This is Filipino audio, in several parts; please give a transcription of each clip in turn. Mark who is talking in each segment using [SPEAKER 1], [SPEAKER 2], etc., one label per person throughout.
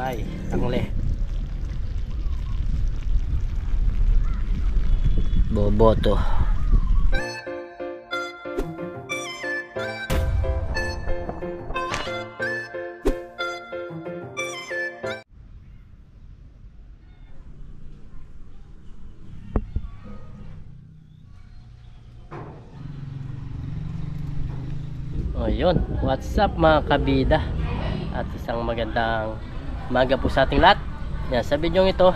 [SPEAKER 1] Ay, tangle. Boboto. O yun, what's up mga kabida, at isang magandang umaga po sa ating lahat. Yan, sa video ito,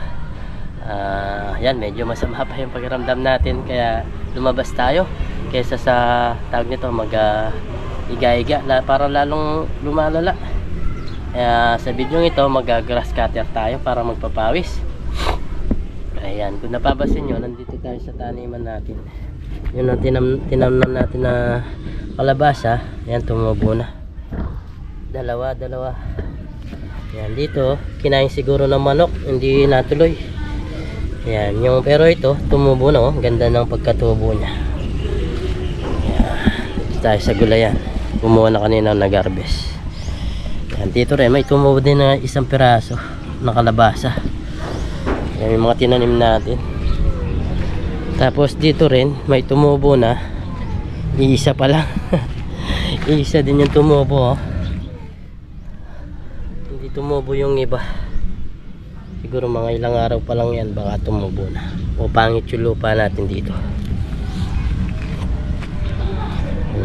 [SPEAKER 1] yan, medyo masama pa yung pakiramdam natin, kaya lumabas tayo kaysa sa tawag nito mag iga-iga, para lalong lumalala. Kaya sa video ito mag grass cutter tayo para magpapawis. Ayan, kung napapansin nyo, nandito tayo sa taniman natin. Yun ang tinamnan natin na kalabasa. Ayan, tumubo na. Dalawa. Ayan, dito kinain siguro ng manok, hindi natuloy. Ayan, pero ito tumubo na, oh. Ganda ng pagkatubo niya. Ayan, dito tayo sa gulayan. Kumuha na kanina nag-harvest. Ayan, dito rin may tumubo din na isang piraso na kalabasa. Ayan, yung mga tinanim natin. Tapos dito rin may tumubo na, iisa pa lang. Iisa din yung tumubo, oh. Hindi tumubo yung iba. Siguro mga ilang araw pa lang yan, baka tumubo na. O pangit yung lupa natin dito.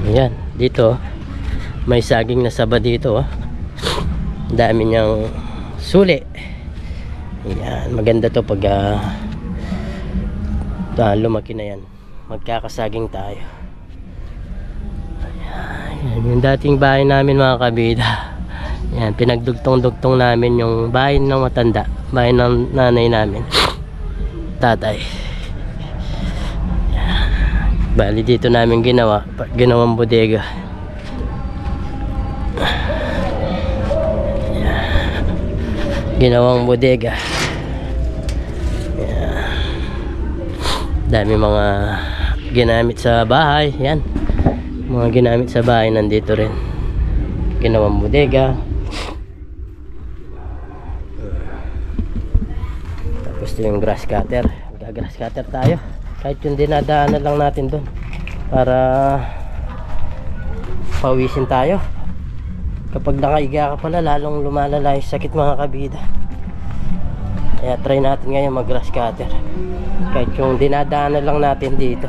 [SPEAKER 1] Ayan, dito may saging na saba dito, oh. Dami niyang suli. Ayan, maganda to pag lumaki na yan, magkakasaging tayo. Ayan, yung dating bahay namin mga kabida. Ayan, pinagdugtong-dugtong namin yung bahay ng matanda, bahay ng nanay namin, tatay. Ayan, bali dito namin ginawang bodega. Ayan, ginawang bodega. Dami mga ginamit sa bahay. Yan, mga ginamit sa bahay nandito rin, ginawang bodega. Tapos ito yung grass cutter. Grass cutter tayo, kahit yung dinadaanan lang natin doon para pawisin tayo. Kapag nakaiga ka pala, lalong lumalala yung sakit mga kabida. Kaya try natin ngayon mag grass cutter, kahit yung dinadaanan lang natin dito.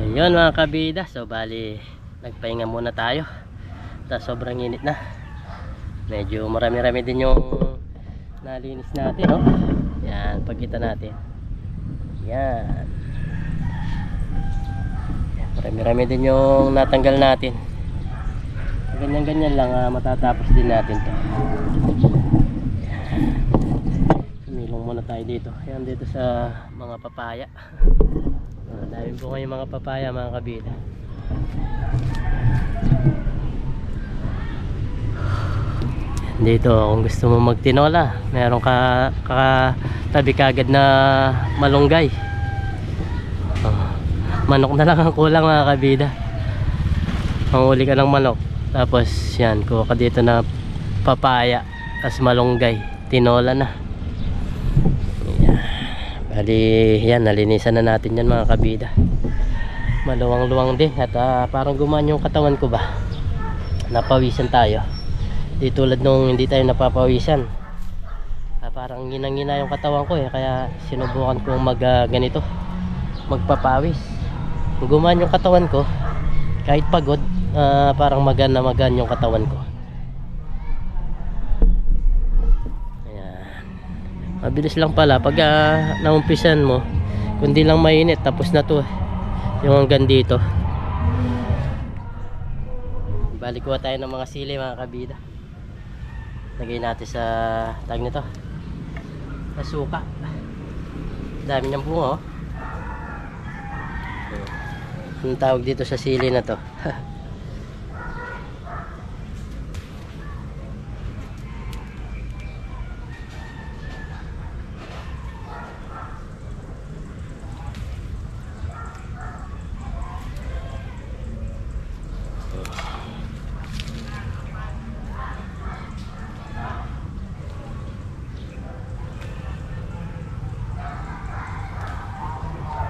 [SPEAKER 1] Ayun mga kabida, so bali nagpahinga muna tayo. Tapos sobrang init na. Medyo marami-rami din yung nalinis natin, no? Yan, pagkita natin. Yan. Marami-rami din yung natanggal natin. Ganyan-ganyan lang, matatapos din natin to. Sumilong muna tayo dito. Yan, dito sa mga papaya. Dami po kayong mga papaya mga kabida. Dito kung gusto mo magtinola, meron ka tabi kagad na malunggay. Manok na lang ang kulang mga kabida. Manghuli ka ng manok, tapos yan, kuha ka dito na papaya, tapos malunggay, tinola na. Bali, yan, nalinisan na natin yan mga kabida. Maluwang-luwang din at parang gumaan yung katawan ko ba. Napawisan tayo. Di tulad nung hindi tayo napapawisan. Parang nginang-ngina yung katawan ko kaya sinubukan kong ganito, magpapawis. Gumaan yung katawan ko, kahit pagod, parang magan yung katawan ko. Mabilis lang pala pag naumpisan mo, kundi lang mainit, tapos na to yung hanggang dito. Balik ko tayo ng mga sili mga kabida. Lagay natin sa tag nito, sa suka. Dami niyang bunga, oh. Ang tawag dito sa sili na to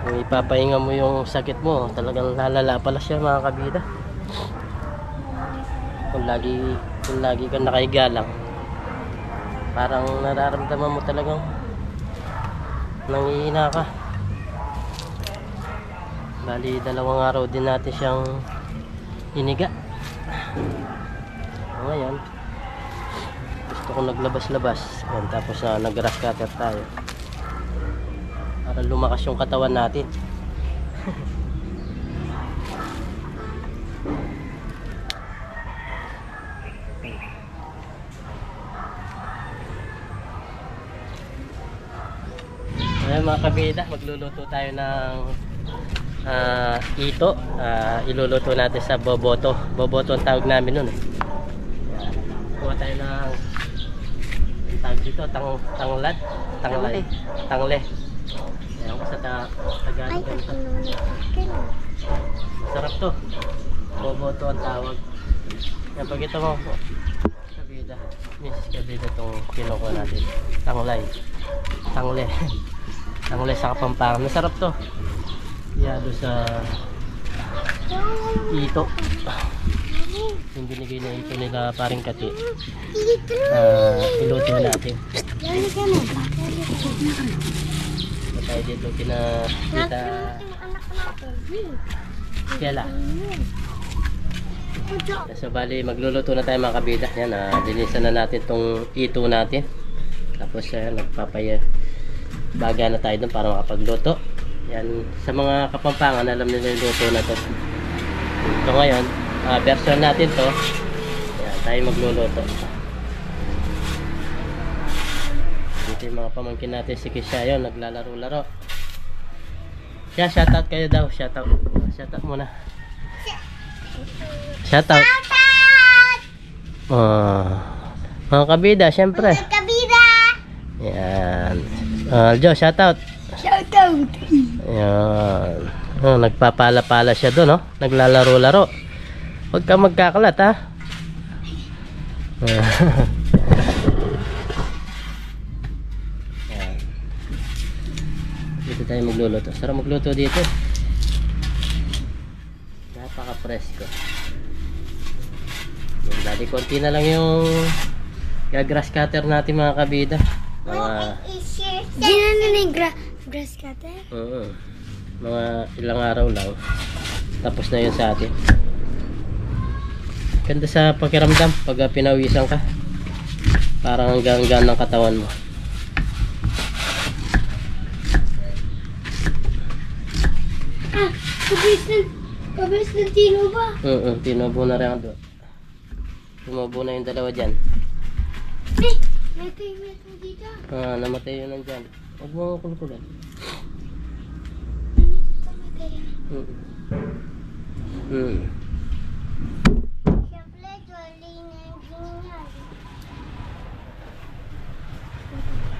[SPEAKER 1] kung ipapahinga mo yung sakit mo, talagang lalala pala siya mga kabida. Kung lagi ka nakahiga lang, parang nararamdaman mo talagang nangihina ka. Bali 2 araw din natin siyang iniga. Ngayon gusto ko naglabas-labas, tapos nag-grass cutter tayo para lumakas yung katawan natin. Ayan mga kabida, magluluto tayo ng ito. Iluluto natin sa boboto. Boboto ang tawag namin nun kuha tayo ng tawag dito, tangle. Ayan ko sa Tagalog. Sarap to, boboto ang tawag. Yan, pag ito mo kabida, Miss Kabida, itong kinukuha natin, tangle sa Kapampangan. Masarap to, yado sa ito. Yung binigay na ito nila paring kati, iluto natin. Tayo dito kina Kela. So bali magluluto na tayo mga kabida. Yan, linisan na natin tong ito natin. Tapos nagpapaya baga na tayo dun para makapagluto. Yan, sa mga Kapampangan alam nila yung luto na to. So ngayon, version natin to. Yan, tayo magluluto. Dito yung mga pamangkin natin, si Kisha yun, naglalaro-laro. Kaya shoutout kayo daw, shoutout muna. Shoutout. Mga kabida, syempre. Mga kabida. Yan. Aljo, shoutout. Shoutout. Yan. Nagpapala-pala siya doon, no? Naglalaro-laro. Huwag ka magkakalat, ha? Yan. Dito tayo magluluto. Sarap magluto dito. Napaka-presko. Yan, dali konti na lang yung grass cutter natin mga kabida.
[SPEAKER 2] Gina na yung grass cutter?
[SPEAKER 1] Mga ilang araw lang tapos na yun sa atin. Ganda sa pakiramdam pag pinawisan ka, parang hanggang ng katawan mo.
[SPEAKER 2] Kabis ng tino ba?
[SPEAKER 1] Tinubo na rin doon. Tumubo na yung dalawa dyan.
[SPEAKER 2] May tayo dito.
[SPEAKER 1] Namatay yun nandyan. Huwag mo kulkulan.
[SPEAKER 2] Siyempre, jolly na yung ganyan.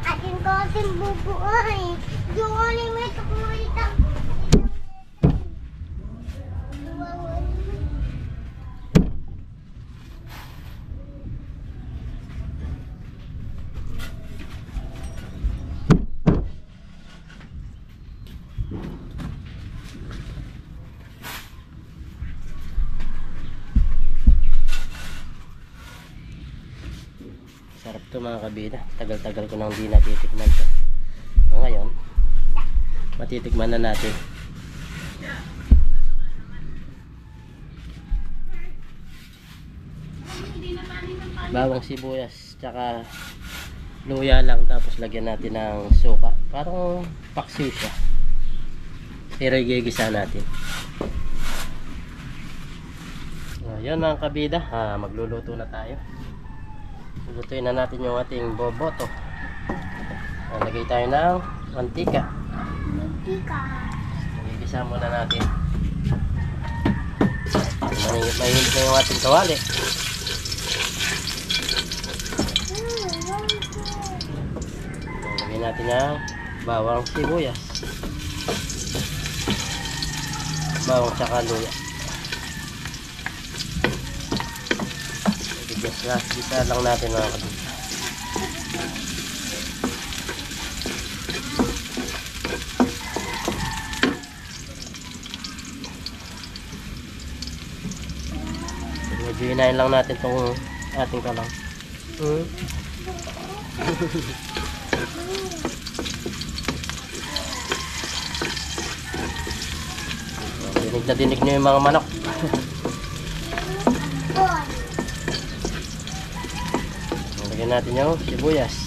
[SPEAKER 2] Atin ko ating bubuhay. Jolly, may tukumulita.
[SPEAKER 1] Sarap to mga kabida. Tagal-tagal ko nang di natitikman to. Ngayon, matitikman na natin. Bawang sibuyas, tsaka luya lang, tapos lagyan natin ng suka. Parang paksiw siya. Pero igigisa natin. Ayan mga kabida, magluluto na tayo. Lutuin na natin yung ating boboto. Lagay tayo ng mantika. Igigisa muna natin. Mainit na yung ating kawali. Lagyan natin yung bawang sibuyas, bawang tsaka luya. Gisa lang natin mga kabisa. Medyo hinayin lang natin itong ating kalang. Dinig na dinig nyo yung mga manok. Lagyan natin yung sibuyas.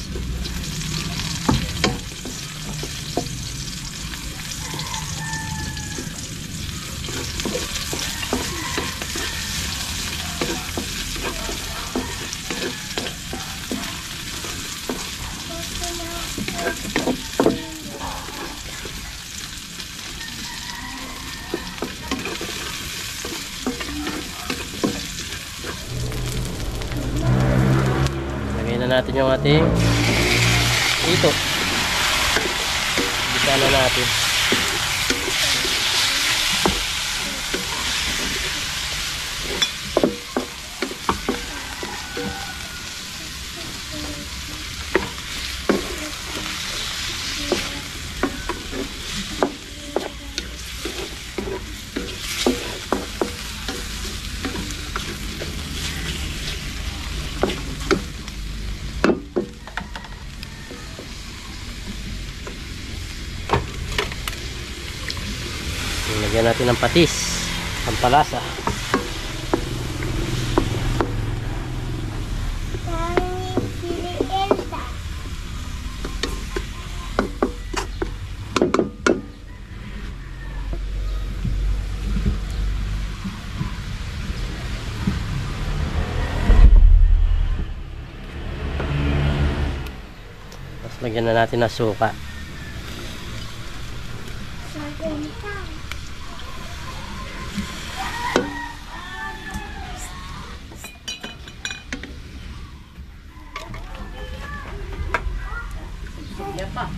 [SPEAKER 1] Natin yung ating ito. Bisa na natin. Lagyan natin ng patis, pampalasa. Tapos lagyan na natin ng suka.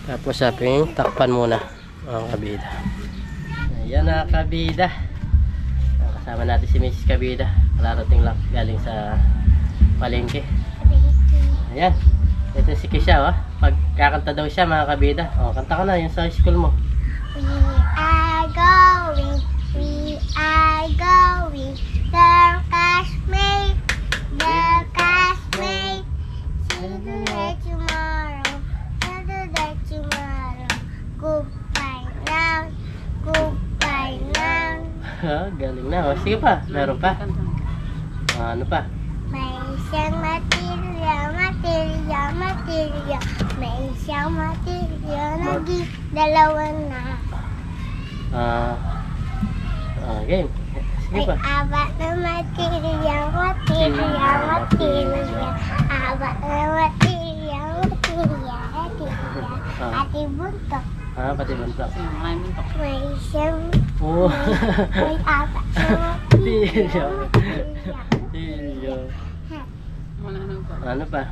[SPEAKER 1] Tapos ating takpan muna mga kabida. Ayan na kabida. Kasama natin si Mrs. Kabida. Kalarating lang galing sa palengke. Ayan. Ito si Kisha, oh. Pag kakanta daw siya mga kabida. Kanta ka na yung sa school mo.
[SPEAKER 2] We are going the classmate, see the day tomorrow, goodbye now,
[SPEAKER 1] Ha, galing na. O, sige pa. Meron pa. Ano pa?
[SPEAKER 2] May isang material. May isang material. Dalawa na.
[SPEAKER 1] Game. Sige
[SPEAKER 2] May
[SPEAKER 1] pa.
[SPEAKER 2] apat na material. Apat na material. Ati buntok.
[SPEAKER 1] Pati buntok.
[SPEAKER 2] May isang
[SPEAKER 1] Oh.
[SPEAKER 2] may apat na
[SPEAKER 1] Tilyo.
[SPEAKER 2] material.
[SPEAKER 1] Tilyo.
[SPEAKER 3] Wala na pa.
[SPEAKER 1] Ano pa?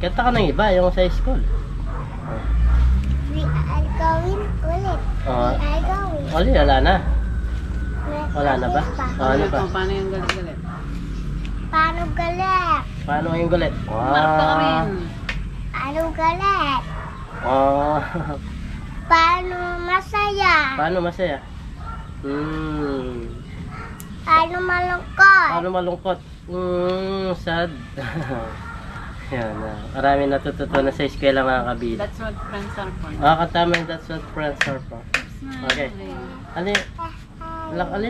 [SPEAKER 1] Kanta ka ng iba, yung sa school.
[SPEAKER 2] We are going ulit.
[SPEAKER 1] Oh.
[SPEAKER 2] We are going.
[SPEAKER 1] Oli, wala na. Wala na ba? Ano pa?
[SPEAKER 3] Paano yung galit-galit?
[SPEAKER 2] Paano galit?
[SPEAKER 1] Paano yung gulit?
[SPEAKER 3] Mark ka rin.
[SPEAKER 2] Paano galit?
[SPEAKER 1] Oh.
[SPEAKER 2] Paano masaya?
[SPEAKER 1] Paano masaya?
[SPEAKER 2] Paano malungkot?
[SPEAKER 1] Paano malungkot? Sad. Yan na. Marami natututunan sa eskwela mga kabida.
[SPEAKER 3] That's what friends are for.
[SPEAKER 1] Katama yung that's what friends are for. Okay. Alin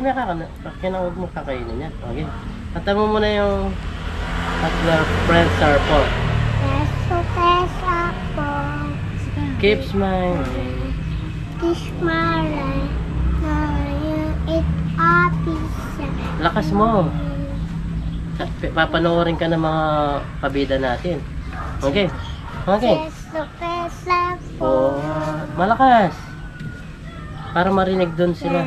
[SPEAKER 1] na kinawag mo kakainin yan. Okay. Kanta mo muna yung that's what friends are for.
[SPEAKER 2] Pesa po.
[SPEAKER 1] Keep smiling.
[SPEAKER 2] Kiss my life. It apisa.
[SPEAKER 1] Lakas mo. Papanoorin ka ng mga kabida natin. Okay. Okay.
[SPEAKER 2] Pesa po.
[SPEAKER 1] Malakas. Para marinig doon sila.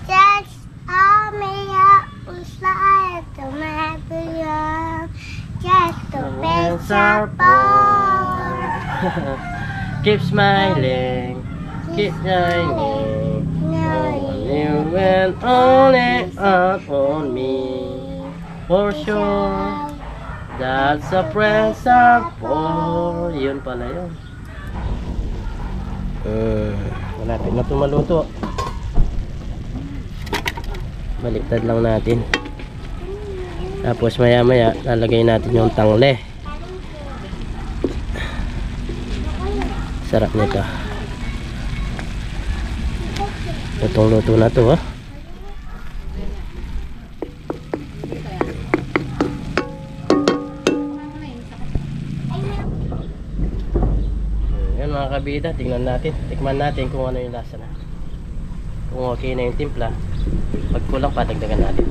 [SPEAKER 2] Just amaya usay tumapuyan. Just pesa po.
[SPEAKER 1] Keep smiling. Keep smiling. You went only out on me. For sure. That's a friends are for. Yun pala yun. Malapit na tumaluto. Baliktad lang natin. Tapos maya maya lalagay natin yung tangle. Sarap nito. Lutong luto na to, ha. Yan mga kabida, tingnan natin, tikman natin kung ano yung lasa na. Kung okay na yung timpla, pag kulang pa dagdagan natin.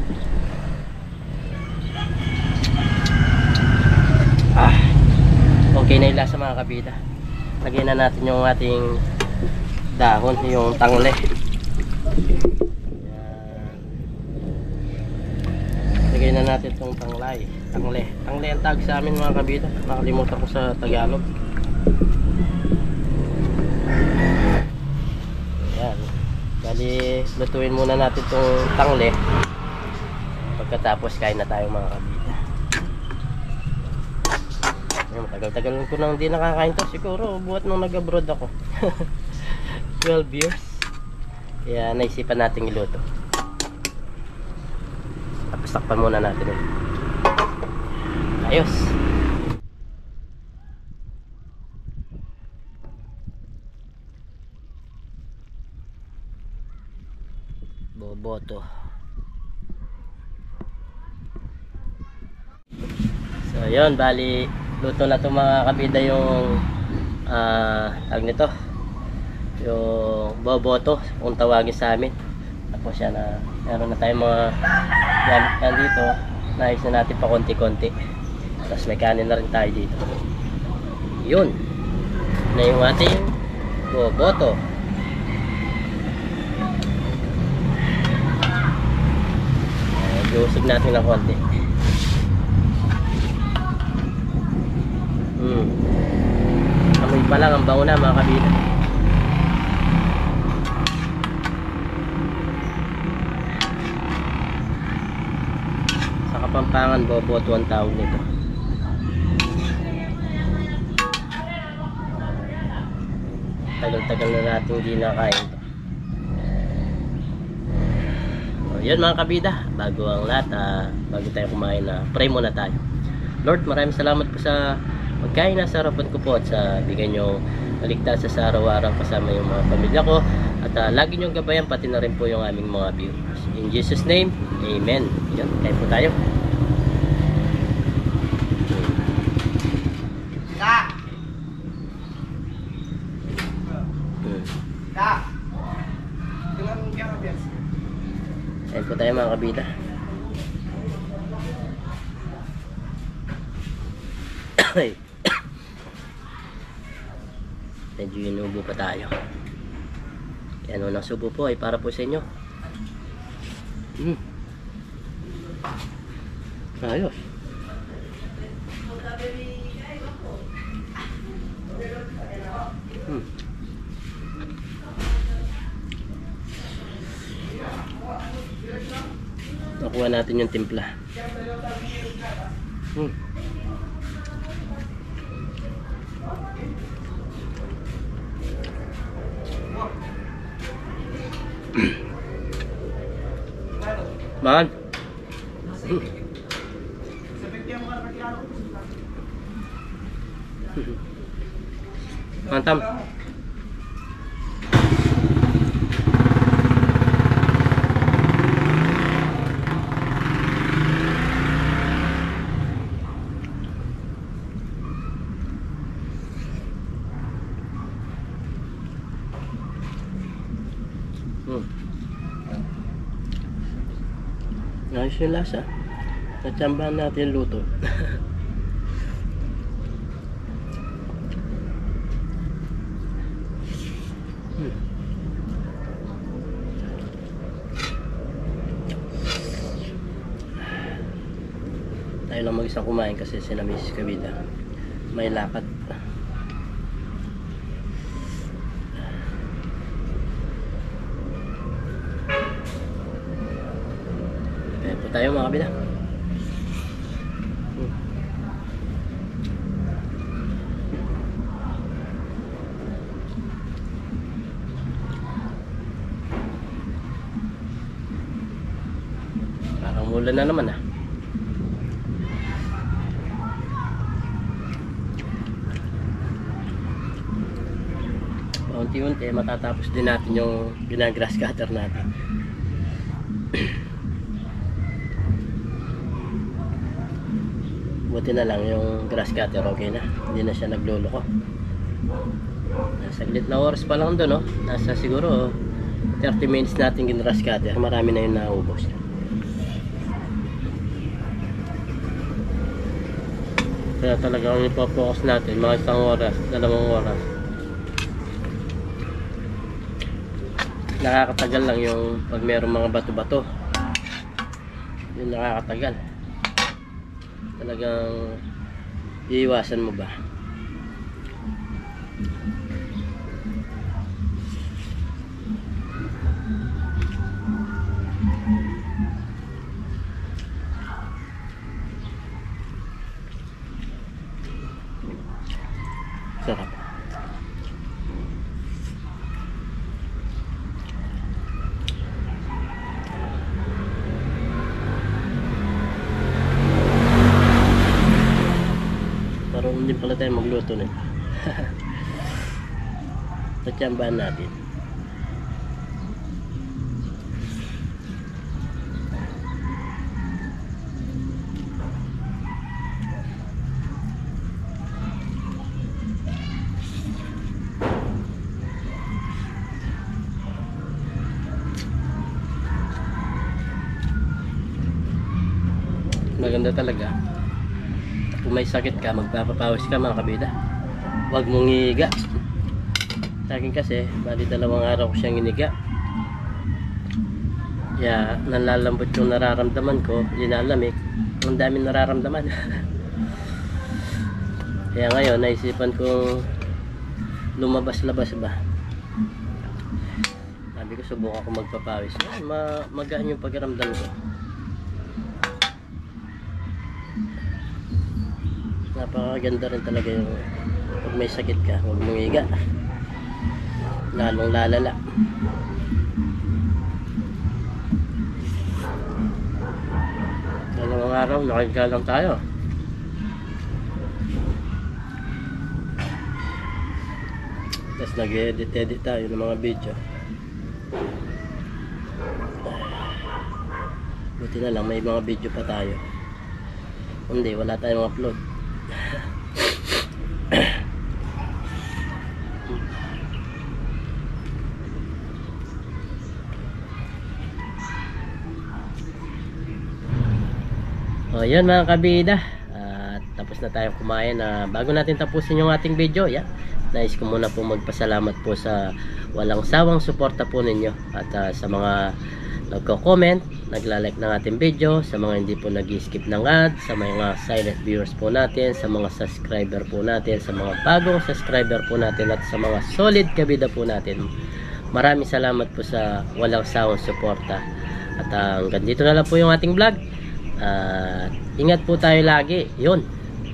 [SPEAKER 1] Okay na yung lasa mga kabida. Lagyan na natin yung ating dahon, yung tangle. Lagay na natin itong tanglay. Tangle ang tag sa amin mga kabida. Nakalimutan ko sa Tagalog. Yan. Bali, lutuin muna natin itong tangle. Pagkatapos kain na tayo mga kabida. Matagal-tagal ko nang hindi nakakain to. Siguro buhat nung nag-abroad ako. 12 years. Kaya naisipan natin iluto. Tapos takpan muna natin ulit. Ayos. Boboto. So yun, bali luto na to mga kabida yung tag nito, yung boboto kung tawagin sa amin. Tapos yan na meron na tayong mga yan dito. Nais na natin pa konti-konti. Tapos may kanin na rin tayo dito. Yun na yung ating boboto. Iusig natin ng konti. Amoy pa lang ang bango na mga kabida. Sa Kapampangan, boboto ang tawag nito. Tagal-tagal na natin hindi nakain to. So, yun mga kabida, bago ang lahat, bago tayo kumain, pray muna tayo. Lord, maraming salamat po sa pagkain na sa harapan ko po at sa bigay nyo kaligtasan sa araw-araw kasama yung mga pamilya ko at lagi niyong gabayan pati na rin po yung aming mga viewers. In Jesus name, Amen. Yan, kain po tayo. Kain po tayo mga kabida. Medyo inubo pa tayo. Kaya unang subo po ay para po sa inyo. Ayos. Nakuha natin yung timpla. Man. Mantap. Ayos yung lasa. Natsambahan natin yung luto. Tayo lang mag-isang kumain kasi sina Mrs. Kabida may lakad. Tayo mga kabila. Parang ulan na naman ah. Paunti-unti matatapos din natin yung ginagrass cutter natin. Buti na lang yung grass cutter okay na, hindi na siya nagluloko. Saglit na oras pa lang doon, no? Nasa siguro 30 minutes natin gin-grass cutter, marami na yung naubos. Kaya talagang ipopokus natin mga 1 oras, 2 oras. Nakakatagal lang yung pag mayroong mga bato-bato, yun nakakatagal. Talagang iiwasan mo ba? Sarap. Hindi pala tayo magluto nito. Tatsambahan natin. Maganda talaga. Kung may sakit ka, magpapapawis ka mga kabida. Huwag mong hihiga. Sa akin kasi, bali 2 araw ko siyang iniga. Kaya nalalambot yung nararamdaman ko, linalamig. Ang daming nararamdaman. Kaya ngayon, naisipan kong lumabas-labas ba. Sabi ko, subukan ko magpapawis. Magaan yung pagramdam ko. Napakaganda rin talaga yung pag may sakit ka, huwag mong higa, lalong lalala. Dalawang araw nakahiga lang tayo. Tapos nag-edit tayo ng mga video. Buti na lang may mga video pa tayo. Hindi, wala tayong upload. O yun mga kabida, tapos na tayong kumain. Bago natin tapusin yung ating video, nais ko muna po magpasalamat po sa walang sawang suporta po ninyo. At sa mga nagko-comment, nagla-like ng ating video, sa mga hindi po nag-skip ng ad, sa mga silent viewers po natin, sa mga subscriber po natin, sa mga bagong subscriber po natin, at sa mga solid kabida po natin. Maraming salamat po sa walang sawang suporta. At hanggang dito na lang po yung ating vlog. Ingat po tayo lagi. Yun.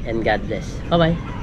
[SPEAKER 1] And God bless. Bye bye.